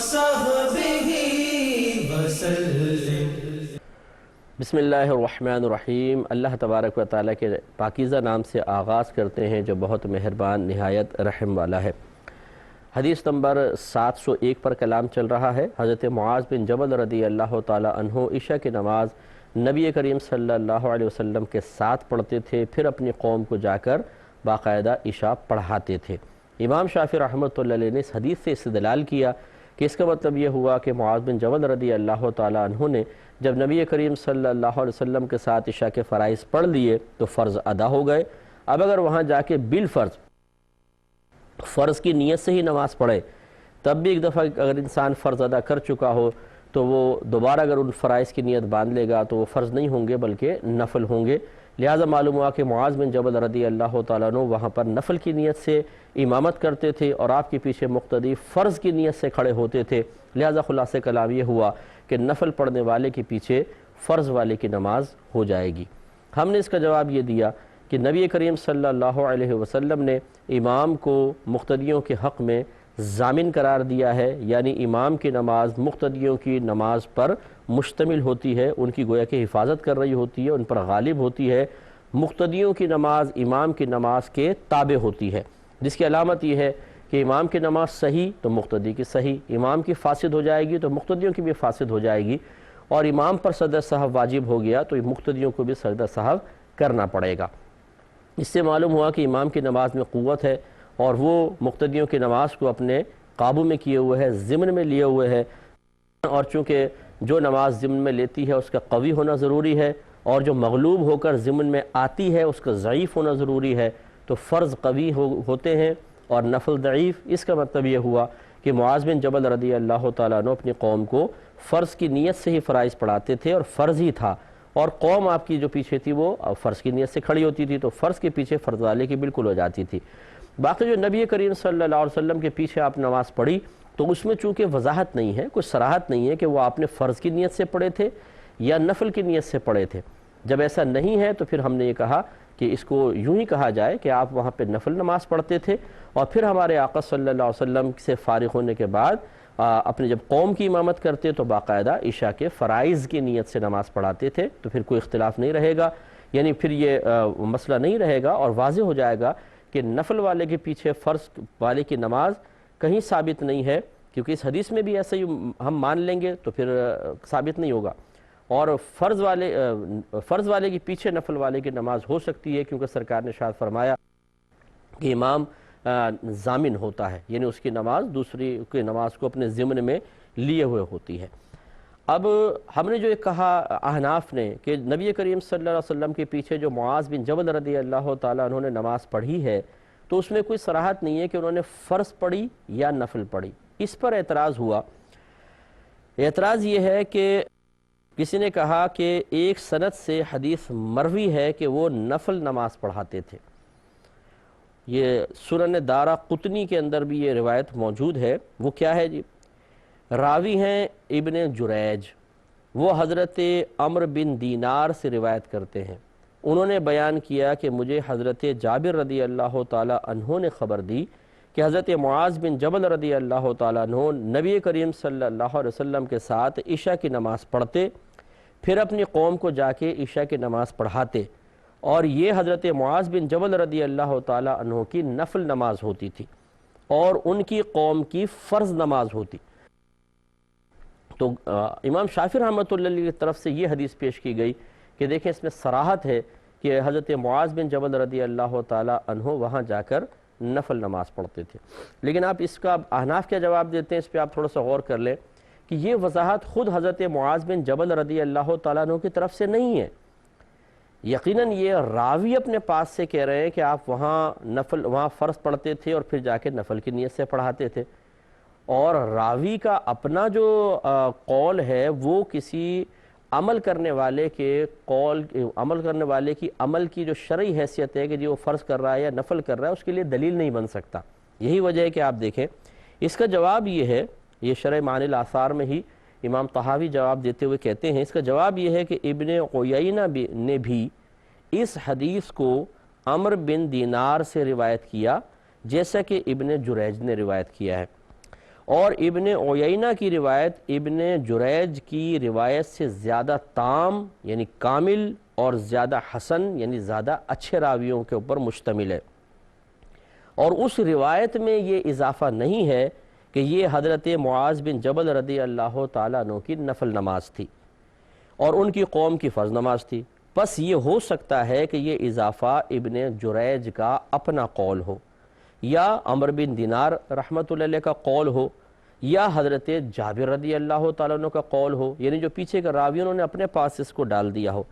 وصحبه وسلم۔ بسم اللہ الرحمن الرحیم۔ اللہ تبارک و تعالیٰ کے پاکیزہ نام سے آغاز کرتے ہیں جو بہت مہربان نہایت رحم والا ہے۔ حدیث نمبر 701 پر کلام چل رہا ہے۔ حضرت معاذ بن جبل رضی اللہ تعالیٰ عنہ عشاء کی نماز نبی کریم صلی اللہ علیہ وسلم کے ساتھ پڑھتے تھے، پھر اپنی قوم کو جا کر باقاعدہ عشاء پڑھاتے تھے۔ امام شافعی رحمۃ اللہ علیہ نے اس حدیث سے استدلال کیا کہ اس کا مطلب یہ ہوا کہ معاذ بن جبل رضی اللہ تعالیٰ عنہ نے جب نبی کریم صلی اللہ علیہ وسلم کے ساتھ عشاء کے فرائض پڑھ لیے تو فرض ادا ہو گئے۔ اب اگر وہاں جا کے فرض کی نیت سے ہی نماز پڑھے، تب بھی ایک دفعہ اگر انسان فرض ادا کر چکا ہو تو وہ دوبارہ اگر ان فرائض کی نیت باندھ لے گا تو وہ فرض نہیں ہوں گے بلکہ نفل ہوں گے۔ لہٰذا معلوم ہوا کہ معاذ بن جبل رضی اللہ تعالیٰ عنہ وہاں پر نفل کی نیت سے امامت کرتے تھے اور آپ کے پیچھے مقتدی فرض کی نیت سے کھڑے ہوتے تھے۔ لہٰذا خلاصہ کلام یہ ہوا کہ نفل پڑھنے والے کے پیچھے فرض والے کی نماز ہو جائے گی۔ ہم نے اس کا جواب یہ دیا کہ نبی کریم صلی اللہ علیہ وسلم نے امام کو مقتدیوں کے حق میں ضامن قرار دیا ہے، یعنی امام کی نماز مقتدیوں کی نماز پر مشتمل ہوتی ہے، ان کی گویا کہ حفاظت کر رہی ہوتی ہے، ان پر غالب ہوتی ہے۔ مقتدیوں کی نماز امام کی نماز کے تابع ہوتی ہے، جس کی علامت یہ ہے کہ امام کی نماز صحیح تو مقتدی کی صحیح، امام کی فاسد ہو جائے گی تو مقتدیوں کی بھی فاسد ہو جائے گی، اور امام پر سجدہ سہو واجب ہو گیا تو مقتدیوں کو بھی سجدہ سہو کرنا پڑے گا۔ اس سے معلوم ہوا کہ امام کی نماز میں قوت ہے اور وہ مقتدیوں کی نماز کو اپنے قابو میں کیے ہوئے ہے، ضمن میں لیے ہوئے ہے، اور چونکہ جو نماز ضمن میں لیتی ہے اس کا قوی ہونا ضروری ہے، اور جو مغلوب ہو کر ضمن میں آتی ہے اس کا ضعیف ہونا ضروری ہے، تو فرض قوی ہوتے ہیں اور نفل ضعیف۔ اس کا مطلب یہ ہوا کہ معاذ بن جبل رضی اللہ تعالیٰ عنہ اپنی قوم کو فرض کی نیت سے ہی فرائض پڑھاتے تھے، اور فرض ہی تھا، اور قوم آپ کی جو پیچھے تھی وہ فرض کی نیت سے کھڑی ہوتی تھی، تو فرض کے پیچھے فرض والے کی بالکل ہو جاتی تھی۔ باقی جو نبی کریم صلی اللہ علیہ وسلم کے پیچھے آپ نماز پڑھی تو اس میں چونکہ وضاحت نہیں ہے، کوئی صراحت نہیں ہے کہ وہ آپ نے فرض کی نیت سے پڑھے تھے یا نفل کی نیت سے پڑھے تھے۔ جب ایسا نہیں ہے تو پھر ہم نے یہ کہا کہ اس کو یوں ہی کہا جائے کہ آپ وہاں پہ نفل نماز پڑھتے تھے، اور پھر ہمارے آقا صلی اللہ علیہ وسلم سے فارغ ہونے کے بعد اپنے جب قوم کی امامت کرتے تو باقاعدہ عشاء کے فرائض کی نیت سے نماز پڑھاتے تھے، تو پھر کوئی اختلاف نہیں رہے گا، یعنی پھر یہ مسئلہ نہیں رہے گا، اور واضح ہو جائے گا کہ نفل والے کے پیچھے فرض والے کی نماز کہیں ثابت نہیں ہے، کیونکہ اس حدیث میں بھی ایسا ہی ہم مان لیں گے تو پھر ثابت نہیں ہوگا، اور فرض والے کے پیچھے نفل والے کی نماز ہو سکتی ہے، کیونکہ سرکار نے ارشاد فرمایا کہ امام ضامن ہوتا ہے، یعنی اس کی نماز دوسری کی نماز کو اپنے ضمن میں لیے ہوئے ہوتی ہے۔ اب ہم نے جو یہ کہا احناف نے کہ نبی کریم صلی اللہ علیہ وسلم کے پیچھے جو معاذ بن جبل رضی اللہ تعالیٰ عنہ نے نماز پڑھی ہے تو اس میں کوئی صراحت نہیں ہے کہ انہوں نے فرض پڑھی یا نفل پڑھی۔ اس پر اعتراض ہوا۔ اعتراض یہ ہے کہ کسی نے کہا کہ ایک سند سے حدیث مروی ہے کہ وہ نفل نماز پڑھاتے تھے۔ یہ سنن دارا قطنی کے اندر بھی یہ روایت موجود ہے۔ وہ کیا ہے جی؟ راوی ہیں ابن جریج، وہ حضرت عمرو بن دینار سے روایت کرتے ہیں۔ انہوں نے بیان کیا کہ مجھے حضرت جابر رضی اللہ تعالی عنہ نے خبر دی کہ حضرت معاذ بن جبل رضی اللہ تعالیٰ عنہ نبی کریم صلی اللہ علیہ وسلم کے ساتھ عشاء کی نماز پڑھتے، پھر اپنی قوم کو جا کے عشاء کی نماز پڑھاتے، اور یہ حضرت معاذ بن جبل رضی اللہ تعالیٰ عنہ کی نفل نماز ہوتی تھی اور ان کی قوم کی فرض نماز ہوتی۔ تو امام شافعی رحمۃ اللہ علیہ کی طرف سے یہ حدیث پیش کی گئی کہ دیکھیں اس میں صراحت ہے کہ حضرت معاذ بن جبل رضی اللہ تعالیٰ عنہ وہاں جا کر نفل نماز پڑھتے تھے۔ لیکن آپ اس کا احناف کیا جواب دیتے ہیں، اس پہ آپ تھوڑا سا غور کر لیں کہ یہ وضاحت خود حضرت معاذ بن جبل رضی اللہ تعالیٰ عنہ کی طرف سے نہیں ہے۔ یقیناً یہ راوی اپنے پاس سے کہہ رہے ہیں کہ آپ وہاں فرض پڑھتے تھے اور پھر جا کے نفل کی نیت سے پڑھاتے تھے، اور راوی کا اپنا جو قول ہے وہ کسی عمل کرنے والے کے عمل کی جو شرعی حیثیت ہے کہ جو وہ فرض کر رہا ہے یا نفل کر رہا ہے اس کے لیے دلیل نہیں بن سکتا۔ یہی وجہ ہے کہ آپ دیکھیں اس کا جواب یہ ہے، یہ شرح معانی الاثار میں ہی امام طحاوی جواب دیتے ہوئے کہتے ہیں، اس کا جواب یہ ہے کہ ابن عیینہ نے بھی اس حدیث کو عمرو بن دینار سے روایت کیا جیسا کہ ابن جریج نے روایت کیا ہے، اور ابن عیینہ کی روایت ابن جریج کی روایت سے زیادہ تام یعنی کامل اور زیادہ حسن یعنی زیادہ اچھے راویوں کے اوپر مشتمل ہے، اور اس روایت میں یہ اضافہ نہیں ہے کہ یہ حضرت معاذ بن جبل رضی اللہ تعالیٰ عنہ کی نفل نماز تھی اور ان کی قوم کی فرض نماز تھی۔ بس یہ ہو سکتا ہے کہ یہ اضافہ ابن جریج کا اپنا قول ہو، یا عمر بن دینار رحمۃ اللہ علیہ کا قول ہو، یا حضرت جابر رضی اللہ تعالیٰ عنہ کا قول ہو، یعنی جو پیچھے کا راوی انہوں نے اپنے پاس اس کو ڈال دیا ہو۔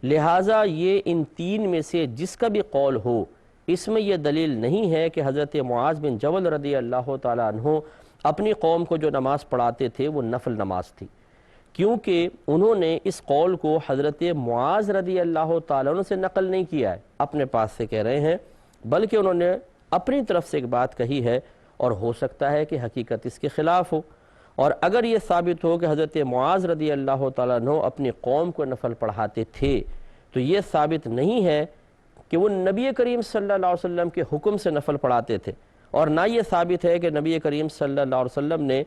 لہٰذا یہ ان تین میں سے جس کا بھی قول ہو، اس میں یہ دلیل نہیں ہے کہ حضرت معاذ بن جبل رضی اللہ تعالیٰ عنہ اپنی قوم کو جو نماز پڑھاتے تھے وہ نفل نماز تھی، کیونکہ انہوں نے اس قول کو حضرت معاذ رضی اللہ تعالیٰ عنہ سے نقل نہیں کیا ہے، اپنے پاس سے کہہ رہے ہیں، بلکہ انہوں نے اپنی طرف سے ایک بات کہی ہے، اور ہو سکتا ہے کہ حقیقت اس کے خلاف ہو۔ اور اگر یہ ثابت ہو کہ حضرت معاذ رضی اللہ تعالیٰ عنہ اپنی قوم کو نفل پڑھاتے تھے، تو یہ ثابت نہیں ہے کہ وہ نبی کریم صلی اللہ علیہ وسلم کے حکم سے نفل پڑھاتے تھے، اور نہ یہ ثابت ہے کہ نبی کریم صلی اللہ علیہ وسلم نے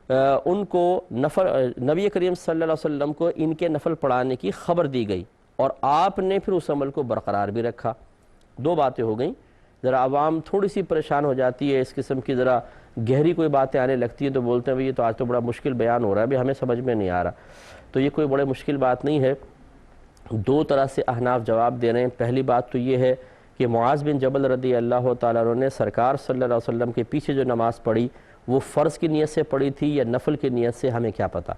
نبی کریم صلی اللہ علیہ وسلم کو ان کے نفل پڑھانے کی خبر دی گئی اور آپ نے پھر اس عمل کو برقرار بھی رکھا۔ دو باتیں ہو گئیں۔ ذرا عوام تھوڑی سی پریشان ہو جاتی ہے، اس قسم کی ذرا گہری کوئی باتیں آنے لگتی ہیں تو بولتے ہیں یہ تو آج تو بڑا مشکل بیان ہو رہا ہے، ہمیں سمجھ میں نہیں آ رہا۔ تو یہ کوئی بڑے مشکل بات نہیں ہے، دو طرح سے احناف جواب دے رہے ہیں۔ پہلی بات تو یہ ہے کہ معاذ بن جبل رضی اللہ تعالیٰ عنہ نے سرکار صلی اللہ علیہ وسلم کے پیچھے جو نماز پڑھی وہ فرض کی نیت سے پڑھی تھی یا نفل کی نیت سے، ہمیں کیا پتہ۔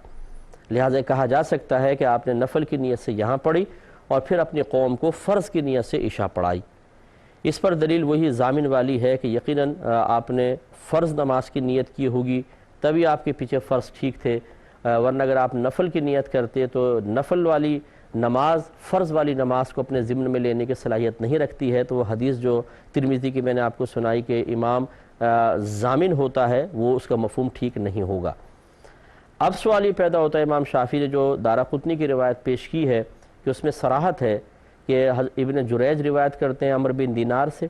لہٰذا کہا جا سکتا ہے کہ آپ نے نفل کی نیت سے یہاں پڑھی اور پھر اپنی قوم کو فرض کی نیت سے عشاء پڑھائی۔ اس پر دلیل وہی ضامن والی ہے کہ یقیناً آپ نے فرض نماز کی نیت کی ہوگی، تبھی آپ کے پیچھے فرض ٹھیک تھے، ورنہ اگر آپ نفل کی نیت کرتے تو نفل والی نماز فرض والی نماز کو اپنے ضمن میں لینے کی صلاحیت نہیں رکھتی ہے، تو وہ حدیث جو ترمذی کی میں نے آپ کو سنائی کہ امام ضامن ہوتا ہے، وہ اس کا مفہوم ٹھیک نہیں ہوگا۔ اب سوال یہ پیدا ہوتا ہے، امام شافعی نے جو دارقطنی کی روایت پیش کی ہے کہ اس میں صراحت ہے کہ ابن جریج روایت کرتے ہیں عمر بن دینار سے،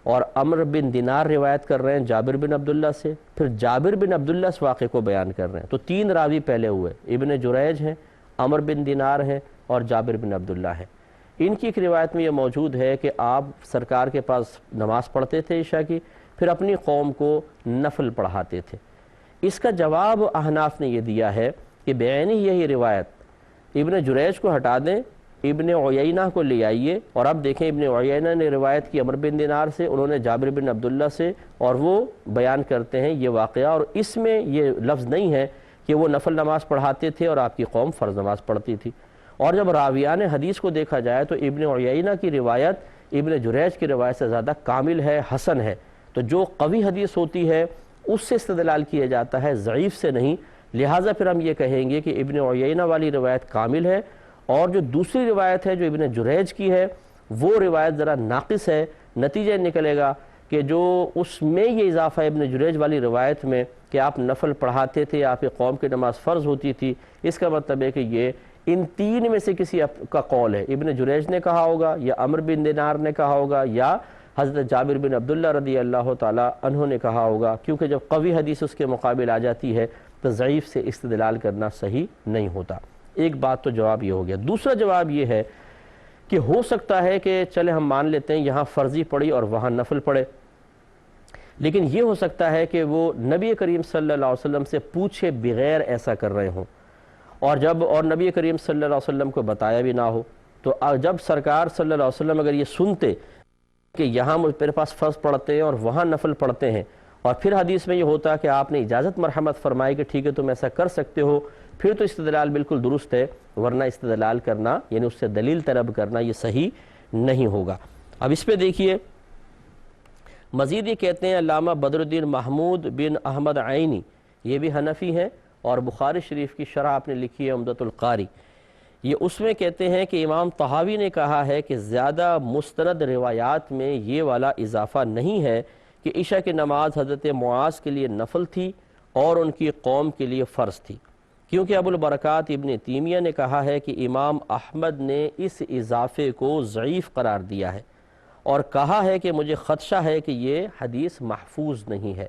اور عمر بن دینار روایت کر رہے ہیں جابر بن عبداللہ سے، پھر جابر بن عبداللہ اس واقعے کو بیان کر رہے ہیں، تو تین راوی پہلے ہوئے، ابن جریج ہیں، عمر بن دینار ہیں اور جابر بن عبداللہ ہیں۔ ان کی ایک روایت میں یہ موجود ہے کہ آپ سرکار کے پاس نماز پڑھتے تھے عشاء کی، پھر اپنی قوم کو نفل پڑھاتے تھے۔ اس کا جواب احناف نے یہ دیا ہے کہ بعینی یہی روایت ابن جریج کو ہٹا دیں، ابن عیینہ کو لے آئیے، اور اب دیکھیں ابن عیینہ نے روایت کی عمر بن دینار سے، انہوں نے جابر بن عبداللہ سے، اور وہ بیان کرتے ہیں یہ واقعہ، اور اس میں یہ لفظ نہیں ہے کہ وہ نفل نماز پڑھاتے تھے اور آپ کی قوم فرض نماز پڑھتی تھی۔ اور جب راویان حدیث کو دیکھا جائے تو ابن عیینہ کی روایت ابن جریج کی روایت سے زیادہ کامل ہے، حسن ہے، تو جو قوی حدیث ہوتی ہے اس سے استدلال کیا جاتا ہے، ضعیف سے نہیں۔ لہٰذا پھر ہم یہ کہیں گے کہ ابن عیینہ والی روایت کامل ہے، اور جو دوسری روایت ہے جو ابن جریج کی ہے وہ روایت ذرا ناقص ہے۔ نتیجہ نکلے گا کہ جو اس میں یہ اضافہ ہے ابن جریج والی روایت میں کہ آپ نفل پڑھاتے تھے، آپ کی قوم کی نماز فرض ہوتی تھی، اس کا مطلب ہے کہ یہ ان تین میں سے کسی کا قول ہے، ابن جریج نے کہا ہوگا، یا عمر بن دینار نے کہا ہوگا، یا حضرت جابر بن عبداللہ رضی اللہ تعالی عنہ نے کہا ہوگا، کیونکہ جب قوی حدیث اس کے مقابل آ جاتی ہے تو ضعیف سے استدلال کرنا صحیح نہیں ہوتا۔ ایک بات تو جواب یہ ہو گیا۔ دوسرا جواب یہ ہے کہ ہو سکتا ہے کہ چلے ہم مان لیتے ہیں یہاں فرضی پڑھی اور وہاں نفل پڑھے، لیکن یہ ہو سکتا ہے کہ وہ نبی کریم صلی اللہ علیہ وسلم سے پوچھے بغیر ایسا کر رہے ہوں، اور نبی کریم صلی اللہ علیہ وسلم کو بتایا بھی نہ ہو، تو جب سرکار صلی اللہ علیہ وسلم اگر یہ سنتے کہ یہاں میرے پاس فرض پڑھتے ہیں اور وہاں نفل پڑھتے ہیں، اور پھر حدیث میں یہ ہوتا کہ آپ نے اجازت مرحمت فرمائی کہ ٹھیک ہے تم ایسا کر سکتے ہو، پھر تو استدلال بالکل درست ہے، ورنہ استدلال کرنا یعنی اس سے دلیل طلب کرنا یہ صحیح نہیں ہوگا۔ اب اس پہ دیکھیے مزید یہ کہتے ہیں علامہ بدر الدین محمود بن احمد عینی، یہ بھی حنفی ہیں اور بخاری شریف کی شرح آپ نے لکھی ہے عمدۃ القاری، یہ اس میں کہتے ہیں کہ امام طحاوی نے کہا ہے کہ زیادہ مستند روایات میں یہ والا اضافہ نہیں ہے کہ عشاء کی نماز حضرت معاذ کے لیے نفل تھی اور ان کی قوم کے لیے فرض تھی، کیونکہ ابو البرکات ابن تیمیہ نے کہا ہے کہ امام احمد نے اس اضافے کو ضعیف قرار دیا ہے اور کہا ہے کہ مجھے خدشہ ہے کہ یہ حدیث محفوظ نہیں ہے۔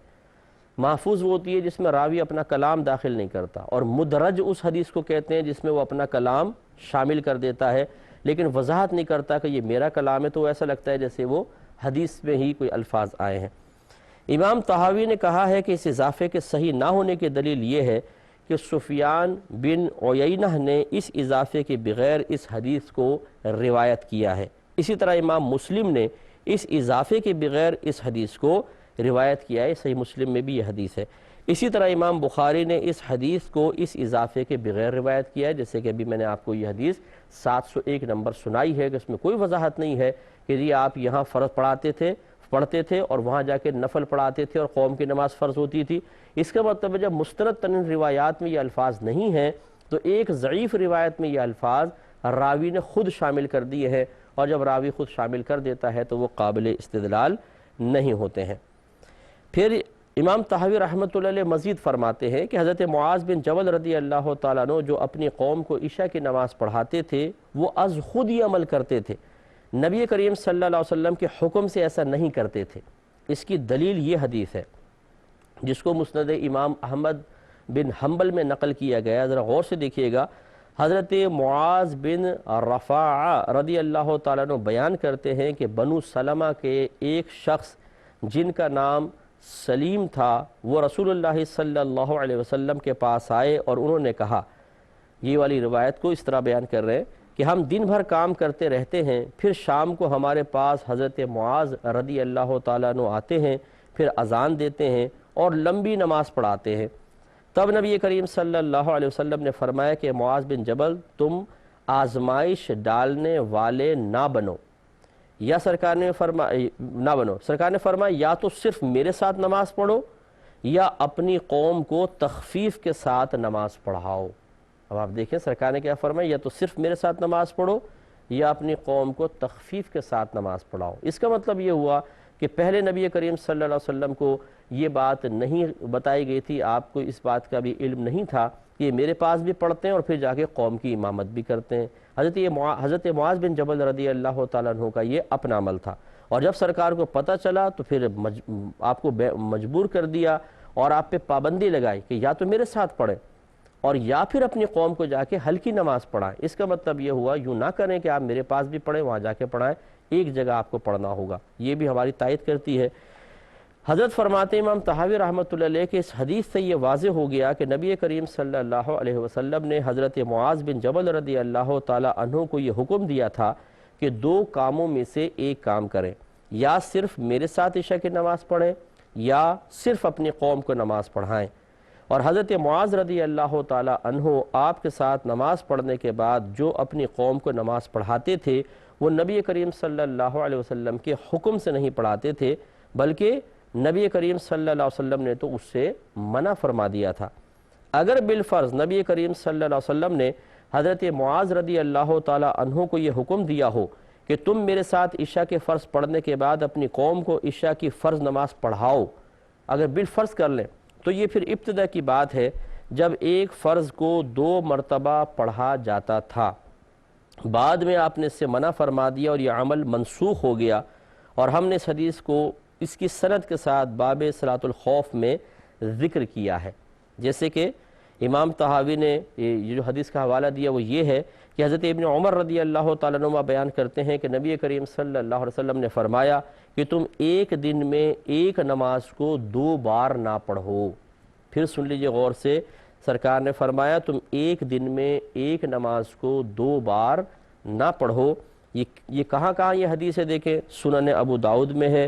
محفوظ وہ ہوتی ہے جس میں راوی اپنا کلام داخل نہیں کرتا، اور مدرج اس حدیث کو کہتے ہیں جس میں وہ اپنا کلام شامل کر دیتا ہے لیکن وضاحت نہیں کرتا کہ یہ میرا کلام ہے، تو ایسا لگتا ہے جیسے وہ حدیث میں ہی کوئی الفاظ آئے ہیں۔ امام طحاوی نے کہا ہے کہ اس اضافے کے صحیح نہ ہونے کی دلیل یہ ہے کہ سفیان بن عیینہ نے اس اضافے کے بغیر اس حدیث کو روایت کیا ہے۔ اسی طرح امام مسلم نے اس اضافے کے بغیر اس حدیث کو روایت کیا ہے، صحیح مسلم میں بھی یہ حدیث ہے۔ اسی طرح امام بخاری نے اس حدیث کو اس اضافے کے بغیر روایت کیا ہے، جیسے کہ ابھی میں نے آپ کو یہ حدیث 701 نمبر سنائی ہے کہ اس میں کوئی وضاحت نہیں ہے کہ جی آپ یہاں فرض پڑھتے تھے اور وہاں جا کے نفل پڑھاتے تھے اور قوم کی نماز فرض ہوتی تھی۔ اس کا مطلب ہے جب مستند ترین روایات میں یہ الفاظ نہیں ہیں تو ایک ضعیف روایت میں یہ الفاظ راوی نے خود شامل کر دیے ہیں، اور جب راوی خود شامل کر دیتا ہے تو وہ قابل استدلال نہیں ہوتے ہیں۔ پھر امام طحاوی رحمۃ اللہ علیہ مزید فرماتے ہیں کہ حضرت معاذ بن جبل رضی اللہ تعالیٰ عنہ جو اپنی قوم کو عشاء کی نماز پڑھاتے تھے وہ از خود ہی عمل کرتے تھے، نبی کریم صلی اللہ علیہ وسلم کے حکم سے ایسا نہیں کرتے تھے۔ اس کی دلیل یہ حدیث ہے جس کو مسند امام احمد بن حنبل میں نقل کیا گیا، ذرا غور سے دیکھیے گا۔ حضرت معاذ بن رفاعہ رضی اللہ تعالیٰ عنہ بیان کرتے ہیں کہ بنو سلمہ کے ایک شخص جن کا نام سلیم تھا وہ رسول اللہ صلی اللہ علیہ وسلم کے پاس آئے اور انہوں نے کہا، یہ والی روایت کو اس طرح بیان کر رہے ہیں کہ ہم دن بھر کام کرتے رہتے ہیں، پھر شام کو ہمارے پاس حضرت معاذ رضی اللہ تعالیٰ عنہ آتے ہیں، پھر اذان دیتے ہیں اور لمبی نماز پڑھاتے ہیں۔ تب نبی کریم صلی اللہ علیہ وسلم نے فرمایا کہ معاذ بن جبل تم آزمائش ڈالنے والے نہ بنو، یا سرکار نے فرمایا یا تو صرف میرے ساتھ نماز پڑھو یا اپنی قوم کو تخفیف کے ساتھ نماز پڑھاؤ۔ اب آپ دیکھیں سرکار نے کیا فرمایا، یا تو صرف میرے ساتھ نماز پڑھو یا اپنی قوم کو تخفیف کے ساتھ نماز پڑھاؤ۔ اس کا مطلب یہ ہوا کہ پہلے نبی کریم صلی اللہ علیہ وسلم کو یہ بات نہیں بتائی گئی تھی، آپ کو اس بات کا بھی علم نہیں تھا کہ یہ میرے پاس بھی پڑھتے ہیں اور پھر جا کے قوم کی امامت بھی کرتے ہیں۔ حضرت معاذ بن جبل رضی اللہ تعالیٰ عنہ کا یہ اپنا عمل تھا، اور جب سرکار کو پتہ چلا تو پھر آپ کو مجبور کر دیا اور آپ پہ پابندی لگائی کہ یا تو میرے ساتھ پڑھیں اور یا پھر اپنی قوم کو جا کے ہلکی نماز پڑھائیں۔ اس کا مطلب یہ ہوا یوں نہ کریں کہ آپ میرے پاس بھی پڑھیں وہاں جا کے پڑھائیں، ایک جگہ آپ کو پڑھنا ہوگا۔ یہ بھی ہماری تائید کرتی ہے۔ حضرت فرماتے امام طحاوی رحمۃ اللہ علیہ کہ اس حدیث سے یہ واضح ہو گیا کہ نبی کریم صلی اللہ علیہ وسلم نے حضرت معاذ بن جبل رضی اللہ تعالی عنہ کو یہ حکم دیا تھا کہ دو کاموں میں سے ایک کام کریں، یا صرف میرے ساتھ عشاء کی نماز پڑھیں یا صرف اپنی قوم کو نماز پڑھائیں۔ اور حضرت معاذ رضی اللہ تعالی عنہ آپ کے ساتھ نماز پڑھنے کے بعد جو اپنی قوم کو نماز پڑھاتے تھے وہ نبی کریم صلی اللہ علیہ وسلم کے حکم سے نہیں پڑھاتے تھے، بلکہ نبی کریم صلی اللہ علیہ وسلم نے تو اس سے منع فرما دیا تھا۔ اگر بالفرض نبی کریم صلی اللہ علیہ وسلم نے حضرت معاذ رضی اللہ تعالی عنہ کو یہ حکم دیا ہو کہ تم میرے ساتھ عشاء کے فرض پڑھنے کے بعد اپنی قوم کو عشاء کی فرض نماز پڑھاؤ، اگر بالفرض کر لیں تو یہ پھر ابتدا کی بات ہے جب ایک فرض کو 2 مرتبہ پڑھا جاتا تھا، بعد میں آپ نے اس سے منع فرما دیا اور یہ عمل منسوخ ہو گیا، اور ہم نے اس حدیث کو اس کی سند کے ساتھ باب صلاۃ الخوف میں ذکر کیا ہے۔ جیسے کہ امام طحاوی نے یہ جو حدیث کا حوالہ دیا وہ یہ ہے کہ حضرت ابن عمر رضی اللہ تعالیٰ عنہ بیان کرتے ہیں کہ نبی کریم صلی اللہ علیہ وسلم نے فرمایا کہ تم ایک دن میں ایک نماز کو 2 بار نہ پڑھو۔ پھر سن لیجئے غور سے، سرکار نے فرمایا تم ایک دن میں ایک نماز کو 2 بار نہ پڑھو۔ یہ کہاں یہ حدیث ہے دیکھیں، سنن ابو داؤد میں ہے،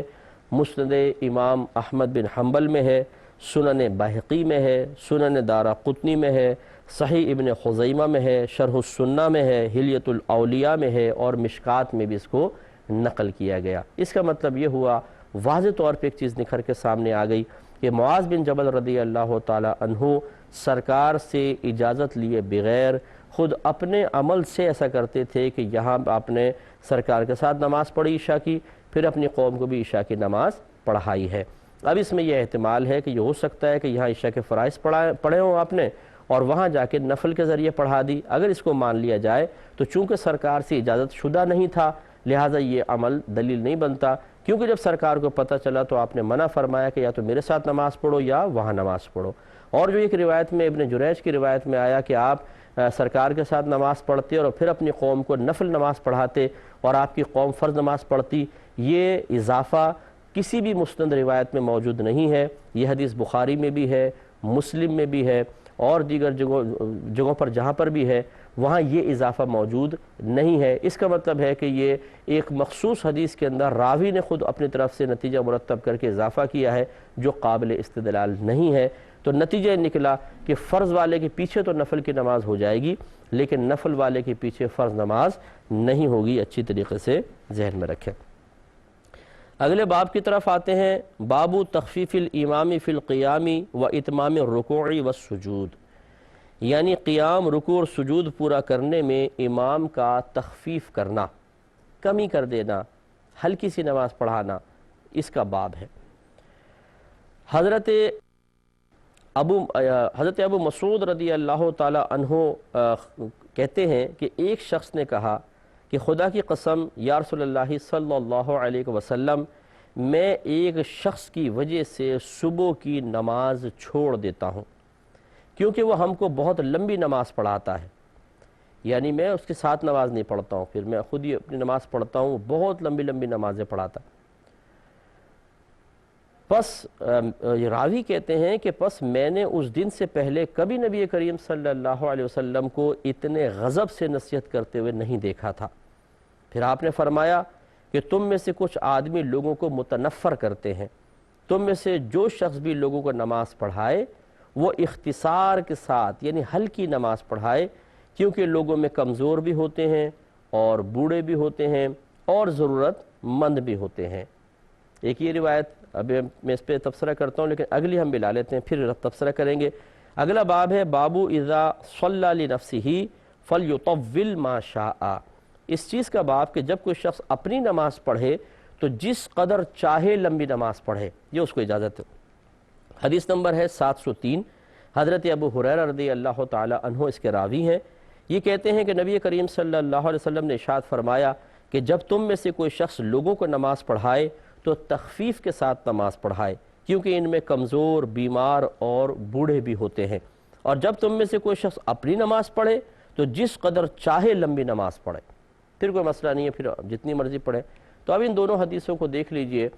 مسند امام احمد بن حنبل میں ہے، سنن بہقی میں ہے، سنن دارقطنی میں ہے، صحیح ابن خزیمہ میں ہے، شرح السنہ میں ہے، حلیۃ الاولیاء میں ہے، اور مشکات میں بھی اس کو نقل کیا گیا۔ اس کا مطلب یہ ہوا واضح طور پہ ایک چیز نکھر کے سامنے آ گئی کہ معاذ بن جبل رضی اللہ تعالی عنہ سرکار سے اجازت لیے بغیر خود اپنے عمل سے ایسا کرتے تھے کہ یہاں آپ نے سرکار کے ساتھ نماز پڑھی عشاء کی، پھر اپنی قوم کو بھی عشاء کی نماز پڑھائی ہے۔ اب اس میں یہ احتمال ہے کہ یہ ہو سکتا ہے کہ یہاں عشاء کے فرائض پڑھے ہوں آپ نے اور وہاں جا کے نفل کے ذریعے پڑھا دی۔ اگر اس کو مان لیا جائے تو چونکہ سرکار سے اجازت شدہ نہیں تھا لہٰذا یہ عمل دلیل نہیں بنتا، کیونکہ جب سرکار کو پتہ چلا تو آپ نے منع فرمایا کہ یا تو میرے ساتھ نماز پڑھو یا وہاں نماز پڑھو۔ اور جو ایک روایت میں ابن جریج کی روایت میں آیا کہ آپ سرکار کے ساتھ نماز پڑھتے اور پھر اپنی قوم کو نفل نماز پڑھاتے اور آپ کی قوم فرض نماز پڑھتی، یہ اضافہ کسی بھی مستند روایت میں موجود نہیں ہے۔ یہ حدیث بخاری میں بھی ہے، مسلم میں بھی ہے، اور دیگر جگہوں پر جہاں پر بھی ہے وہاں یہ اضافہ موجود نہیں ہے۔ اس کا مطلب ہے کہ یہ ایک مخصوص حدیث کے اندر راوی نے خود اپنی طرف سے نتیجہ مرتب کر کے اضافہ کیا ہے جو قابل استدلال نہیں ہے۔ تو نتیجہ نکلا کہ فرض والے کے پیچھے تو نفل کی نماز ہو جائے گی، لیکن نفل والے کے پیچھے فرض نماز نہیں ہوگی۔ اچھی طریقے سے ذہن میں رکھیں۔ اگلے باب کی طرف آتے ہیں، باب تخفیف الامام فی القیام و اتمام الرکوع والسجود، یعنی قیام، رکوع اور سجود پورا کرنے میں امام کا تخفیف کرنا، کمی کر دینا، ہلکی سی نماز پڑھانا، اس کا باب ہے۔ حضرت ابو مسعود رضی اللہ تعالی عنہ کہتے ہیں کہ ایک شخص نے کہا کہ خدا کی قسم یا رسول اللہ صلی اللہ علیہ وسلم، میں ایک شخص کی وجہ سے صبح کی نماز چھوڑ دیتا ہوں کیونکہ وہ ہم کو بہت لمبی نماز پڑھاتا ہے، یعنی میں اس کے ساتھ نماز نہیں پڑھتا ہوں، پھر میں خود ہی اپنی نماز پڑھتا ہوں، بہت لمبی لمبی نمازیں پڑھاتا۔ پس راوی کہتے ہیں کہ پس میں نے اس دن سے پہلے کبھی نبی کریم صلی اللہ علیہ وسلم کو اتنے غضب سے نصیحت کرتے ہوئے نہیں دیکھا تھا۔ پھر آپ نے فرمایا کہ تم میں سے کچھ آدمی لوگوں کو متنفر کرتے ہیں، تم میں سے جو شخص بھی لوگوں کو نماز پڑھائے وہ اختصار کے ساتھ یعنی ہلکی نماز پڑھائے، کیونکہ لوگوں میں کمزور بھی ہوتے ہیں اور بوڑھے بھی ہوتے ہیں اور ضرورت مند بھی ہوتے ہیں۔ ایک یہ روایت اب میں اس پہ تبصرہ کرتا ہوں، لیکن اگلی ہم ملا لیتے ہیں پھر تبصرہ کریں گے۔ اگلا باب ہے باب اذا صلی لنفسہ فلیطول ما شاء، اس چیز کا باب کہ جب کوئی شخص اپنی نماز پڑھے تو جس قدر چاہے لمبی نماز پڑھے، یہ اس کو اجازت ہے۔ حدیث نمبر ہے 703، حضرت ابو ہریرہ رضی اللہ تعالی عنہ اس کے راوی ہیں۔ یہ کہتے ہیں کہ نبی کریم صلی اللہ علیہ وسلم نے ارشاد فرمایا کہ جب تم میں سے کوئی شخص لوگوں کو نماز پڑھائے تو تخفیف کے ساتھ نماز پڑھائے، کیونکہ ان میں کمزور، بیمار اور بوڑھے بھی ہوتے ہیں، اور جب تم میں سے کوئی شخص اپنی نماز پڑھے تو جس قدر چاہے لمبی نماز پڑھے، پھر کوئی مسئلہ نہیں ہے، پھر جتنی مرضی پڑھے۔ تو اب ان دونوں حدیثوں کو دیکھ لیجئے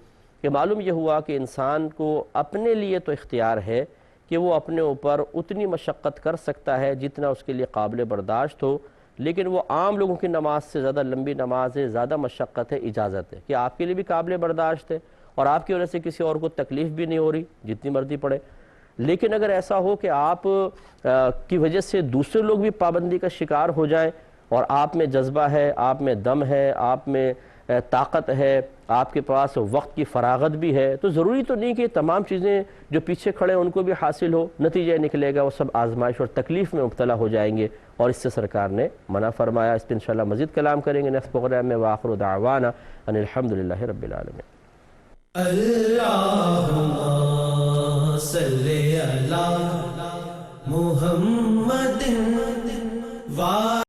کہ معلوم یہ ہوا کہ انسان کو اپنے لیے تو اختیار ہے کہ وہ اپنے اوپر اتنی مشقت کر سکتا ہے جتنا اس کے لیے قابل برداشت ہو، لیکن وہ عام لوگوں کی نماز سے زیادہ لمبی نماز ہے، زیادہ مشقت ہے، اجازت ہے کہ آپ کے لیے بھی قابل برداشت ہے اور آپ کی وجہ سے کسی اور کو تکلیف بھی نہیں ہو رہی، جتنی مرضی پڑھے۔ لیکن اگر ایسا ہو کہ آپ کی وجہ سے دوسرے لوگ بھی پابندی کا شکار ہو جائیں اور آپ میں جذبہ ہے، آپ میں دم ہے، آپ میں طاقت ہے، آپ کے پاس وقت کی فراغت بھی ہے، تو ضروری تو نہیں کہ تمام چیزیں جو پیچھے کھڑے ہیں ان کو بھی حاصل ہو، نتیجہ نکلے گا وہ سب آزمائش اور تکلیف میں مبتلا ہو جائیں گے، اور اس سے سرکار نے منع فرمایا۔ اس پہ انشاءاللہ مزید کلام کریں گے نیکسٹ پروگرام میں۔ وآخر دعوانا ان الحمدللہ رب العالمین۔ اللہم صلی علی محمد